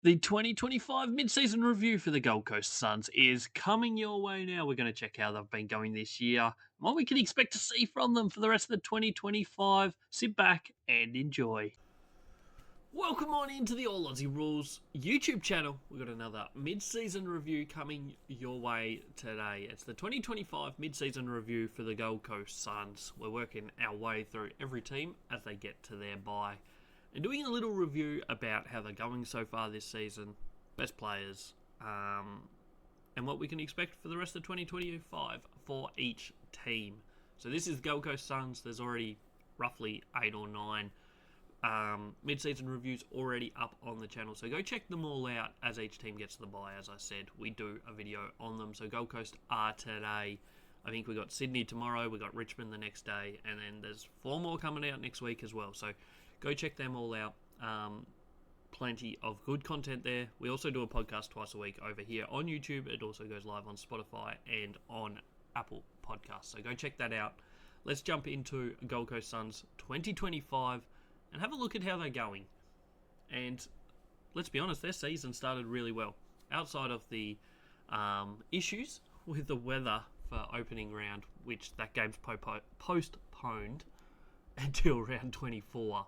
The 2025 mid-season review for the Gold Coast Suns is coming your way now. We're going to check how they've been going this year, what we can expect to see from them for the rest of the 2025. Sit back and enjoy. Welcome on into the All Aussie Rules YouTube channel. We've got another mid-season review coming your way today. It's the 2025 mid-season review for the Gold Coast Suns. We're working our way through every team as they get to their bye, and doing a little review about how they're going so far this season, best players, and what we can expect for the rest of 2025 for each team. So this is Gold Coast Suns. There's already roughly 8 or 9 mid-season reviews already up on the channel. So go check them all out as each team gets to the bye. As I said, we do a video on them. So Gold Coast are today. I think we got Sydney tomorrow, we got Richmond the next day, and then there's 4 more coming out next week as well. So go check them all out. Plenty of good content there. We also do a podcast twice a week over here on YouTube. It also goes live on Spotify and on Apple Podcasts. So go check that out. Let's jump into Gold Coast Suns 2025 and have a look at how they're going. And let's be honest, their season started really well. Outside of the issues with the weather for opening round, which that game's postponed until round 24.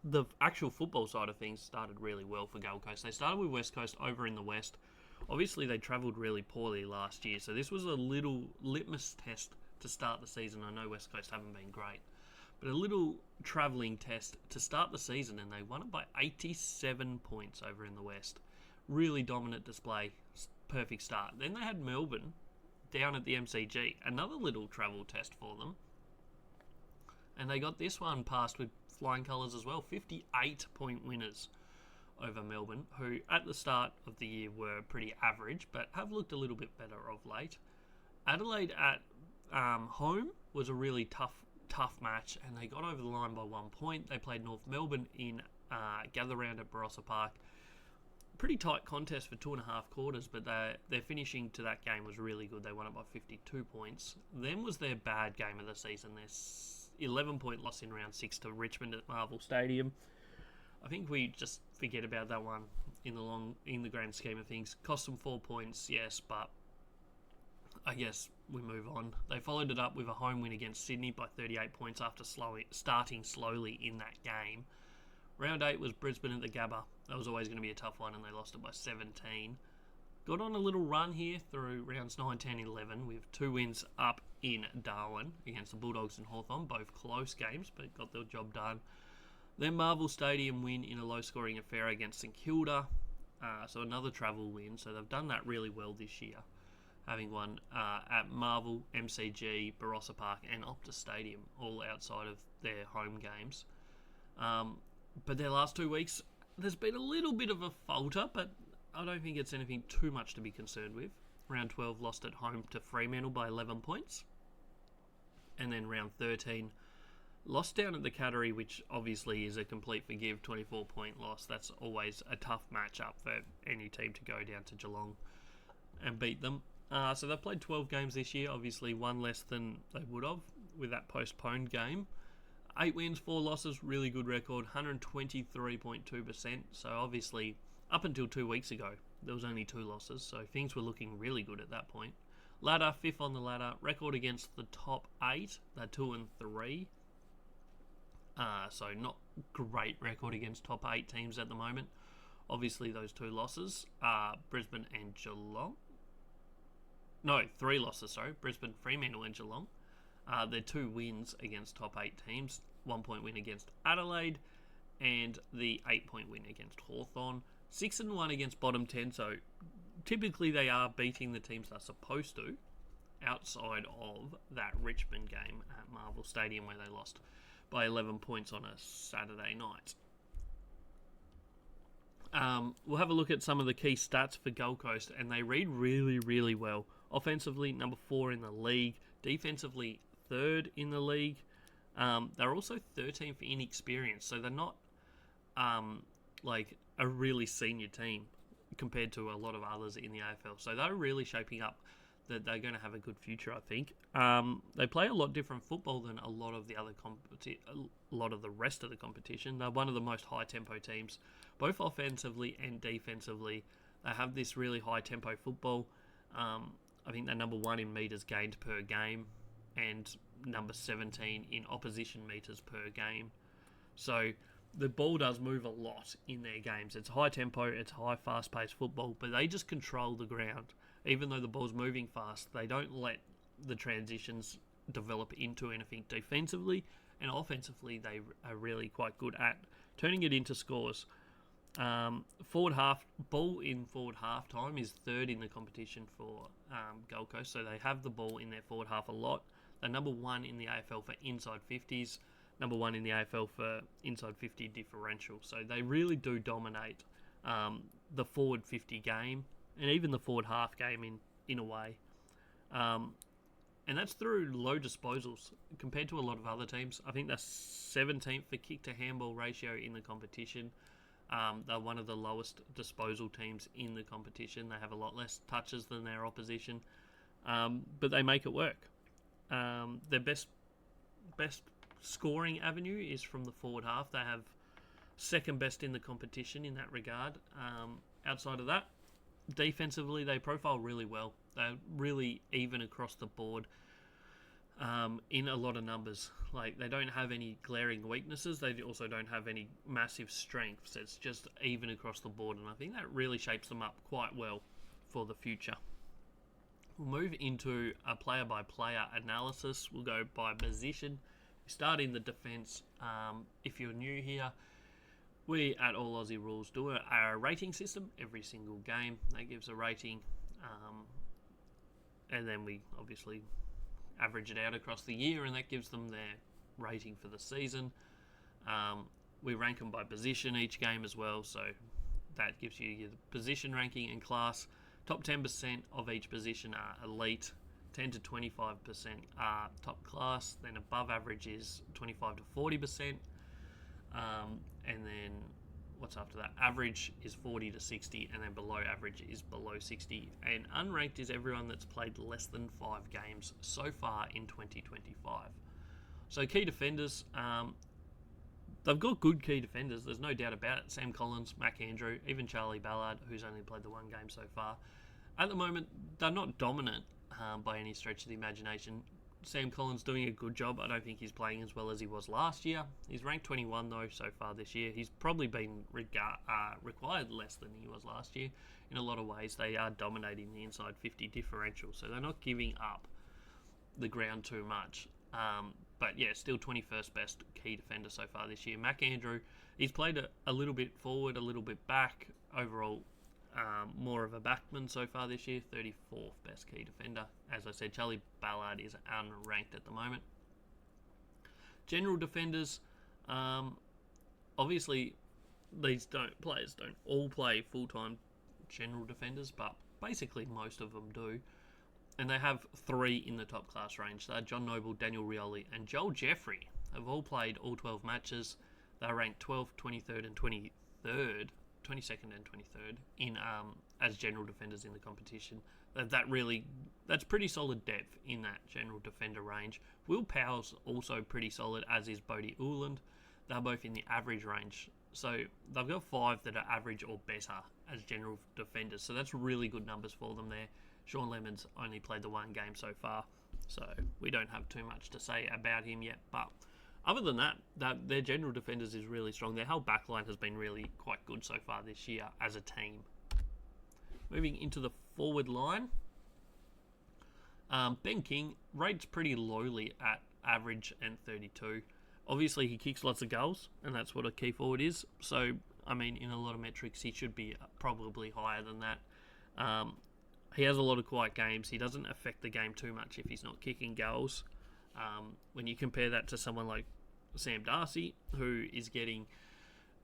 The actual football side of things started really well for Gold Coast. They started with West Coast over in the West. Obviously, they travelled really poorly last year, so this was a little litmus test to start the season. I know West Coast haven't been great, but a little travelling test to start the season, and they won it by 87 points over in the West. Really dominant display, perfect start. Then they had Melbourne down at the MCG, another little travel test for them. And they got this one passed with flying colours as well. 58-point winners over Melbourne, who at the start of the year were pretty average, but have looked a little bit better of late. Adelaide at home was a really tough match, and they got over the line by 1 point. They played North Melbourne in Gather Round at Barossa Park. Pretty tight contest for 2.5 quarters, but their finishing to that game was really good. They won it by 52 points. Then was their bad game of the season. Their 11-point loss in round 6 to Richmond at Marvel Stadium. I think we just forget about that one in the grand scheme of things. Cost them 4 points, yes, but I guess we move on. They followed it up with a home win against Sydney by 38 points after starting slowly in that game. Round 8 was Brisbane at the Gabba. That was always going to be a tough one, and they lost it by 17. Got on a little run here through rounds 9, 10, 11 with 2 wins up in Darwin against the Bulldogs and Hawthorn, both close games, but got their job done. Then Marvel Stadium win in a low-scoring affair against St Kilda, so another travel win. So they've done that really well this year, having won at Marvel, MCG, Barossa Park and Optus Stadium, all outside of their home games. But their last 2 weeks, there's been a little bit of a falter, but I don't think it's anything too much to be concerned with. Round 12 lost at home to Fremantle by 11 points. And then round 13 lost down at the Cattery, which obviously is a complete forgive 24-point loss. That's always a tough matchup for any team to go down to Geelong and beat them. So they've played 12 games this year, obviously one less than they would have with that postponed game. 8 wins, 4 losses, really good record, 123.2%. So obviously, up until 2 weeks ago, there was only 2 losses, so things were looking really good at that point. Ladder, 5th on the ladder, record against the top 8, they're 2 and 3. So not great record against top 8 teams at the moment. Obviously, those 2 losses are Brisbane and Geelong. No, 3 losses, sorry. Brisbane, Fremantle and Geelong. Their 2 wins against top 8 teams. 1 point win against Adelaide and the 8-point win against Hawthorn. 6 and 1 against bottom 10, so typically they are beating the teams they're supposed to, outside of that Richmond game at Marvel Stadium where they lost by 11 points on a Saturday night. We'll have a look at some of the key stats for Gold Coast, and they read really, really well. Offensively, number 4 in the league. Defensively, 3rd in the league. They're also 13th in experience, so they're not like a really senior team compared to a lot of others in the AFL. So they're really shaping up that they're going to have a good future, I think. They play a lot different football than a lot of the rest of the competition. They're one of the most high-tempo teams, both offensively and defensively. They have this really high-tempo football. I think they're number 1 in metres gained per game and number 17 in opposition metres per game. So the ball does move a lot in their games. It's high-tempo, it's high, fast-paced football, but they just control the ground. Even though the ball's moving fast, they don't let the transitions develop into anything defensively, and offensively they are really quite good at turning it into scores. Forward half time is 3rd in the competition for Gold Coast, so they have the ball in their forward half a lot. They're number 1 in the AFL for inside 50s, number 1 in the AFL for inside 50 differential, so they really do dominate the forward 50 game and even the forward half game in a way. And that's through low disposals compared to a lot of other teams. I think that's 17th for kick to handball ratio in the competition. They're one of the lowest disposal teams in the competition. They have a lot less touches than their opposition, but they make it work. Their best scoring avenue is from the forward half. They have 2nd best in the competition in that regard. Outside of that, defensively, they profile really well. They're really even across the board in a lot of numbers. Like, they don't have any glaring weaknesses. They also don't have any massive strengths. It's just even across the board, and I think that really shapes them up quite well for the future. We'll move into a player-by-player analysis. We'll go by position. We start in the defence. If you're new here, we at All Aussie Rules do a rating system every single game. That gives a rating, and then we obviously average it out across the year, and that gives them their rating for the season. We rank them by position each game as well, so that gives you your position ranking and class. Top 10% of each position are elite, 10 to 25% are top class, then above average is 25 to 40%, and then what's after that? Average is 40 to 60, and then below average is below 60. And unranked is everyone that's played less than 5 games so far in 2025. So key defenders, they've got good key defenders, there's no doubt about it. Sam Collins, Mac Andrew, even Charlie Ballard, who's only played the 1 game so far. At the moment, they're not dominant by any stretch of the imagination. Sam Collins doing a good job. I don't think he's playing as well as he was last year. He's ranked 21 though so far this year. He's probably been required less than he was last year. In a lot of ways, they are dominating the inside 50 differential, so they're not giving up the ground too much. But yeah, still 21st best key defender so far this year. Mac Andrew, he's played a little bit forward, a little bit back. Overall, more of a backman so far this year, 34th best key defender. As I said, Charlie Ballard is unranked at the moment. General defenders, obviously these players don't all play full-time general defenders, but basically most of them do. And they have 3 in the top class range. They're John Noble, Daniel Rioli, and Joel Jeffrey. Have all played all 12 matches. They're ranked 12th, 23rd, and 22nd and 23rd in as general defenders in the competition. That's pretty solid depth in that general defender range. Will Powell's also pretty solid, as is Bodie Uland. They're both in the average range. So they've got 5 that are average or better as general defenders. So that's really good numbers for them there. Sean Lemon's only played the 1 game so far, so we don't have too much to say about him yet. But other than that, their general defenders is really strong. Their whole backline has been really quite good so far this year as a team. Moving into the forward line, Ben King rates pretty lowly at average and 32. Obviously, he kicks lots of goals, and that's what a key forward is. So, I mean, in a lot of metrics, he should be probably higher than that. He has a lot of quiet games. He doesn't affect the game too much if he's not kicking goals. When you compare that to someone like Sam Darcy, who is getting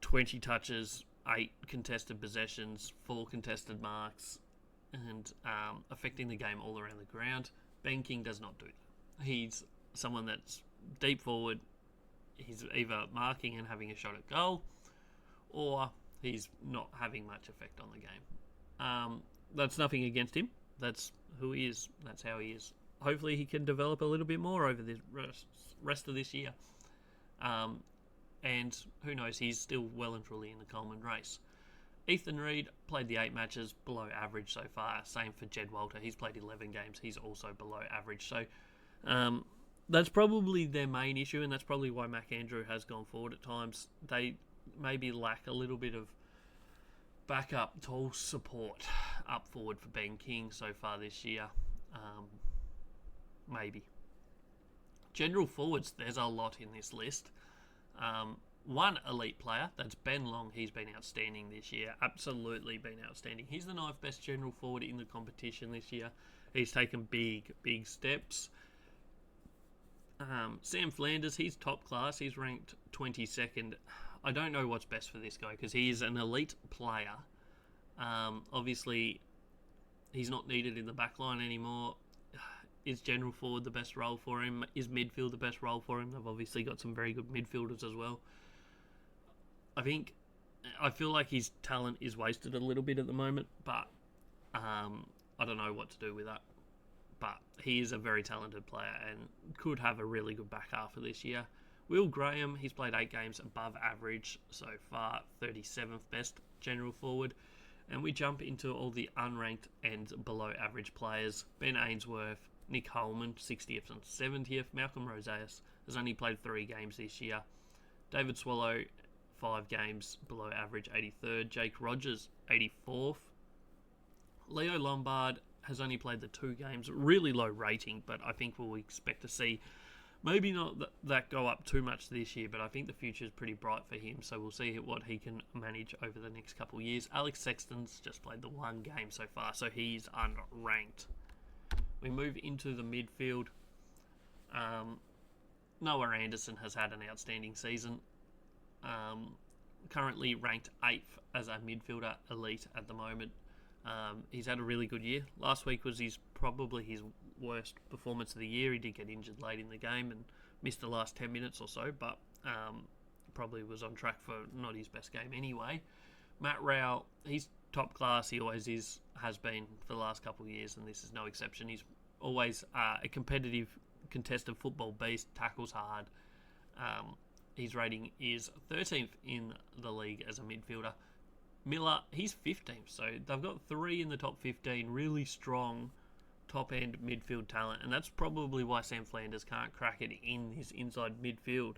20 touches, 8 contested possessions, 4 contested marks, and affecting the game all around the ground, Ben King does not do that. He's someone that's deep forward. He's either marking and having a shot at goal, or he's not having much effect on the game. That's nothing against him. that's who he is. That's how he is. Hopefully he can develop a little bit more over the rest of this year. And who knows, he's still well and truly in the Coleman race. Ethan Reid played the 8 matches, below average so far. Same for Jed Walter. He's played 11 games. He's also below average. So that's probably their main issue, and that's probably why Mac Andrew has gone forward at times. They maybe lack a little bit of backup tall support up forward for Ben King so far this year. Maybe. General forwards, there's a lot in this list. One elite player, that's Ben Long. He's been outstanding this year. Absolutely been outstanding. He's the 9th best general forward in the competition this year. He's taken big steps. Sam Flanders, he's top class. He's ranked 22nd. I don't know what's best for this guy because he is an elite player. Obviously, he's not needed in the back line anymore. Is general forward the best role for him? Is midfield the best role for him? They've obviously got some very good midfielders as well. I feel like his talent is wasted a little bit at the moment, but I don't know what to do with that. But he is a very talented player and could have a really good back half of this year. Will Graham, he's played 8 games above average so far, 37th best general forward. And we jump into all the unranked and below average players. Ben Ainsworth, Nick Holman, 60th and 70th. Malcolm Roseas has only played 3 games this year. David Swallow, 5 games below average, 83rd. Jake Rogers, 84th. Leo Lombard has only played the 2 games. Really low rating, but I think we'll expect to see maybe not that go up too much this year, but I think the future is pretty bright for him, so we'll see what he can manage over the next couple of years. Alex Sexton's just played the 1 game so far, so he's unranked. We move into the midfield. Noah Anderson has had an outstanding season. Currently ranked 8th as a midfielder elite at the moment. He's had a really good year. Last week was probably his worst performance of the year. He did get injured late in the game and missed the last 10 minutes or so, but probably was on track for not his best game anyway. Matt Rowell, he's top class. He always has been for the last couple of years, and this is no exception. He's always a competitive, contested football beast, tackles hard. His rating is 13th in the league as a midfielder. Miller, he's 15th, so they've got 3 in the top 15, really strong top-end midfield talent, and that's probably why Sam Flanders can't crack it in his inside midfield.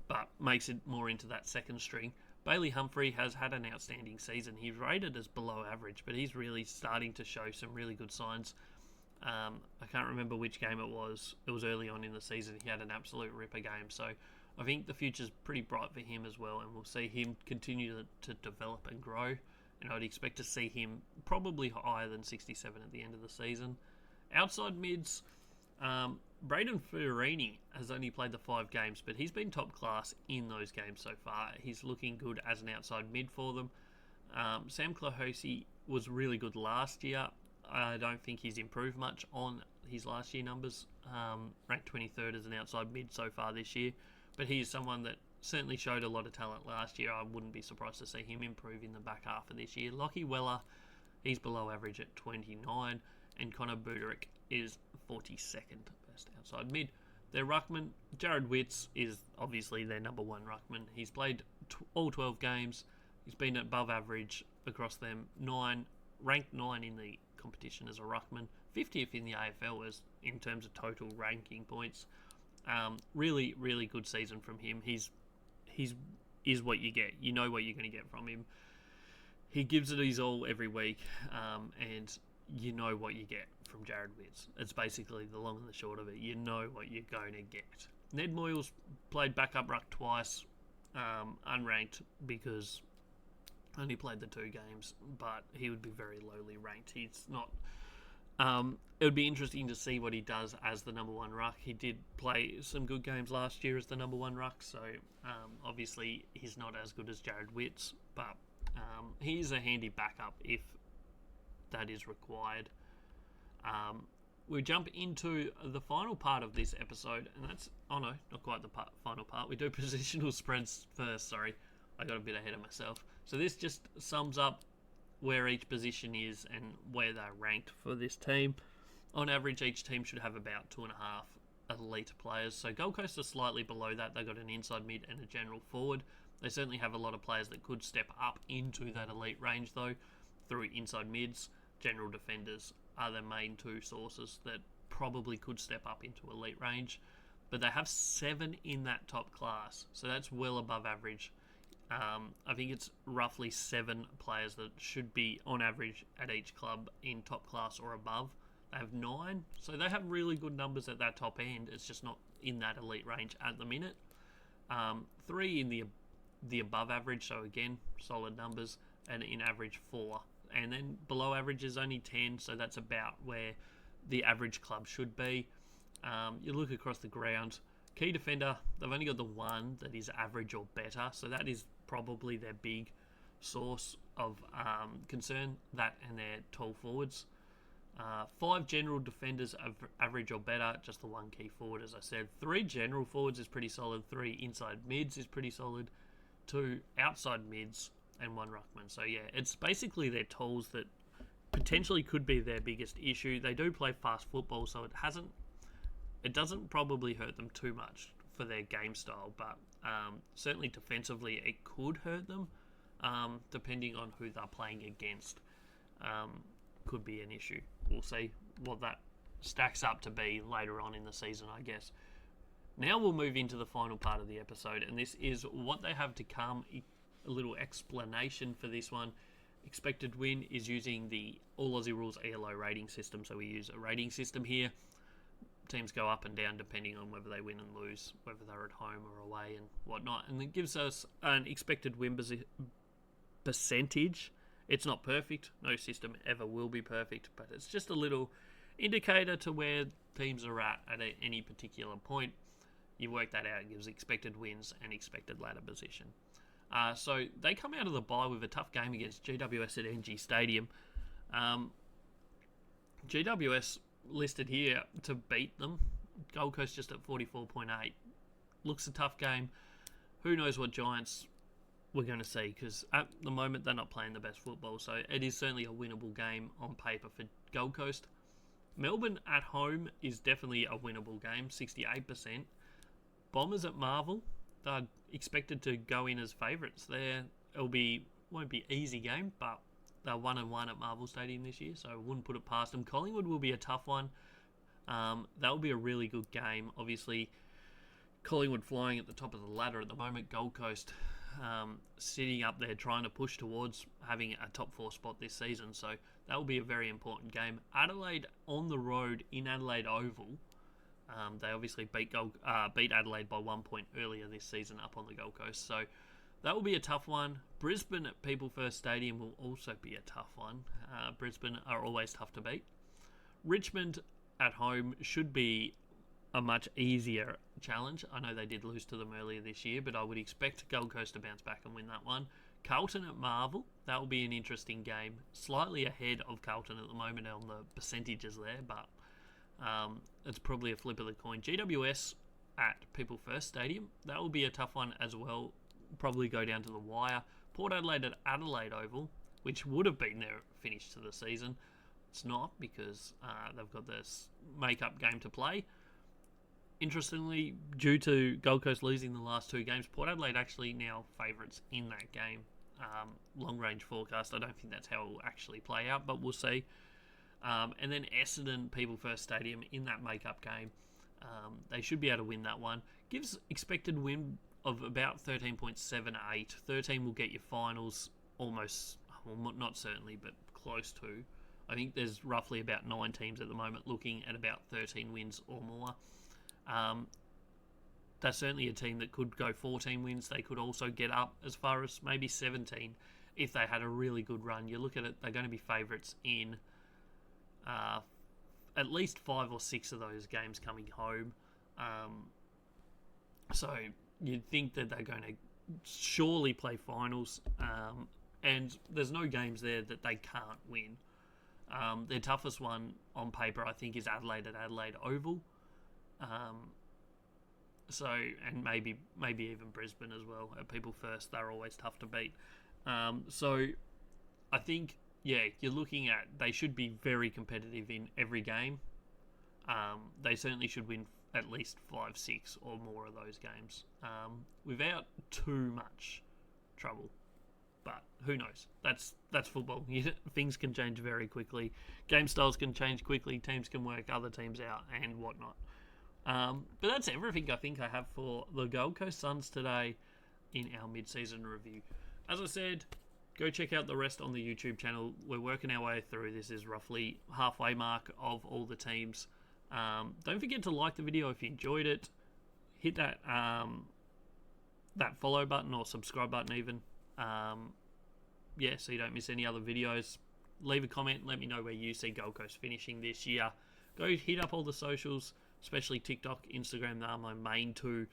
But makes it more into that second string. Bailey Humphrey has had an outstanding season. He's rated as below average, but he's really starting to show some really good signs. I can't remember which game it was. It was early on in the season. He had an absolute ripper game, so I think the future's pretty bright for him as well, and we'll see him continue to develop and grow. And I'd expect to see him probably higher than 67 at the end of the season. Outside mids, Braden Fiorini has only played the 5 games, but he's been top class in those games so far. He's looking good as an outside mid for them. Sam Klahosi was really good last year. I don't think he's improved much on his last year numbers. Ranked 23rd as an outside mid so far this year. But he is someone that certainly showed a lot of talent last year. I wouldn't be surprised to see him improve in the back half of this year. Lockie Weller, he's below average at 29. And Connor Buderick is 42nd best outside mid. Their ruckman, Jared Witts, is obviously their number 1 ruckman. He's played all 12 games. He's been above average across them. Ranked 9 in the competition as a ruckman. 50th in the AFL as in terms of total ranking points. Really, really good season from him. He's is what you get. You know what you're going to get from him. He gives it his all every week, and you know what you get from Jared Witts. It's basically the long and the short of it. You know what you're going to get. Ned Moyles played backup ruck twice, unranked because only played the 2 games, but he would be very lowly ranked. He's not. It would be interesting to see what he does as the number 1 ruck. He did play some good games last year as the number 1 ruck, so obviously he's not as good as Jared Witts, but he's a handy backup if that is required. We jump into the final part of this episode, and that's, oh no, not quite the final part. We do positional spreads first, sorry. I got a bit ahead of myself. So this just sums up where each position is and where they're ranked for this team. On average, each team should have about 2.5 elite players. So Gold Coast are slightly below that. They've got an inside mid and a general forward. They certainly have a lot of players that could step up into that elite range, though, through inside mids. General defenders are their main two sources that probably could step up into elite range. But they have 7 in that top class, so that's well above average. I think it's roughly 7 players that should be on average at each club in top class or above. They have 9, so they have really good numbers at that top end. It's just not in that elite range at the minute. 3 in the above average, so again, solid numbers, and in average 4. And then below average is only 10, so that's about where the average club should be. You look across the ground, key defender, they've only got the 1 that is average or better, so that is probably their big source of concern, that and their tall forwards. 5 general defenders of average or better, just the 1 key forward, as I said. 3 general forwards is pretty solid, 3 inside mids is pretty solid, 2 outside mids, and 1 ruckman. So yeah, it's basically their tools that potentially could be their biggest issue. They do play fast football, so it doesn't probably hurt them too much for their game style, but certainly defensively it could hurt them, depending on who they're playing against. Could be an issue. We'll see what that stacks up to be later on in the season, I guess. Now we'll move into the final part of the episode, and this is what they have to come. A little explanation for this one. Expected win is using the All Aussie Rules ELO rating system, so we use a rating system here. Teams go up and down depending on whether they win and lose, whether they're at home or away and whatnot, and it gives us an expected win percentage. It's not perfect. No system ever will be perfect, but it's just a little indicator to where teams are at any particular point. You work that out, it gives expected wins and expected ladder position. So they come out of the bye with a tough game against GWS at NG Stadium. GWS listed here to beat them. Gold Coast just at 44.8. Looks a tough game. Who knows what Giants we're going to see, because at the moment they're not playing the best football, so it is certainly a winnable game on paper for Gold Coast. Melbourne at home is definitely a winnable game, 68%. Bombers at Marvel, they're expected to go in as favourites there. Won't be easy game, but they're 1-1 at Marvel Stadium this year, so I wouldn't put it past them. Collingwood will be a tough one. That will be a really good game. Obviously, Collingwood flying at the top of the ladder at the moment. Gold Coast sitting up there trying to push towards having a top 4 spot this season, so that will be a very important game. Adelaide on the road in Adelaide Oval. They obviously beat Adelaide by 1 point earlier this season up on the Gold Coast, so that will be a tough one. Brisbane at People First Stadium will also be a tough one. Brisbane are always tough to beat. Richmond at home should be a much easier challenge. I know they did lose to them earlier this year, but I would expect Gold Coast to bounce back and win that one. Carlton at Marvel, that will be an interesting game. Slightly ahead of Carlton at the moment on the percentages there, but it's probably a flip of the coin. GWS at People First Stadium, that will be a tough one as well. Probably go down to the wire. Port Adelaide at Adelaide Oval, which would have been their finish to the season. It's not, because they've got this make-up game to play. Interestingly, due to Gold Coast losing the last 2 games, Port Adelaide actually now favourites in that game. Long-range forecast, I don't think that's how it will actually play out, but we'll see. And then Essendon, People First Stadium, in that make-up game. They should be able to win that one. Gives expected win of about 13.78. 13 will get your finals almost, well, not certainly, but close to. I think there's roughly about 9 teams at the moment looking at about 13 wins or more. That's certainly a team that could go 14 wins. They could also get up as far as maybe 17 if they had a really good run. You look at it, they're going to be favourites in at least 5 or 6 of those games coming home. So you'd think that they're going to surely play finals, and there's no games there that they can't win. Their toughest one on paper, I think, is Adelaide at Adelaide Oval. And maybe even Brisbane as well. At People First, they're always tough to beat. So I think yeah, you're looking at they should be very competitive in every game. They certainly should win at least 5, 6 or more of those games without too much trouble. But who knows? That's football. Things can change very quickly. Game styles can change quickly. Teams can work other teams out and whatnot. But that's everything I think I have for the Gold Coast Suns today in our mid-season review. As I said, go check out the rest on the YouTube channel. We're working our way through. This is roughly halfway mark of all the teams. Don't forget to like the video if you enjoyed it. Hit that that follow button or subscribe button even. So you don't miss any other videos. Leave a comment. Let me know where you see Gold Coast finishing this year. Go hit up all the socials, especially TikTok, Instagram. They are my main two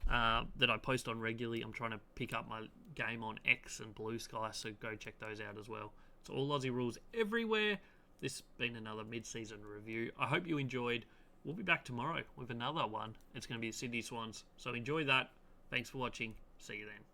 that I post on regularly. I'm trying to pick up my game on X and Blue Sky, so go check those out as well. It's all Aussie rules everywhere. This has been another mid-season review. I hope you enjoyed. We'll be back tomorrow with another one. It's going to be the Sydney Swans. So enjoy that. Thanks for watching. See you then.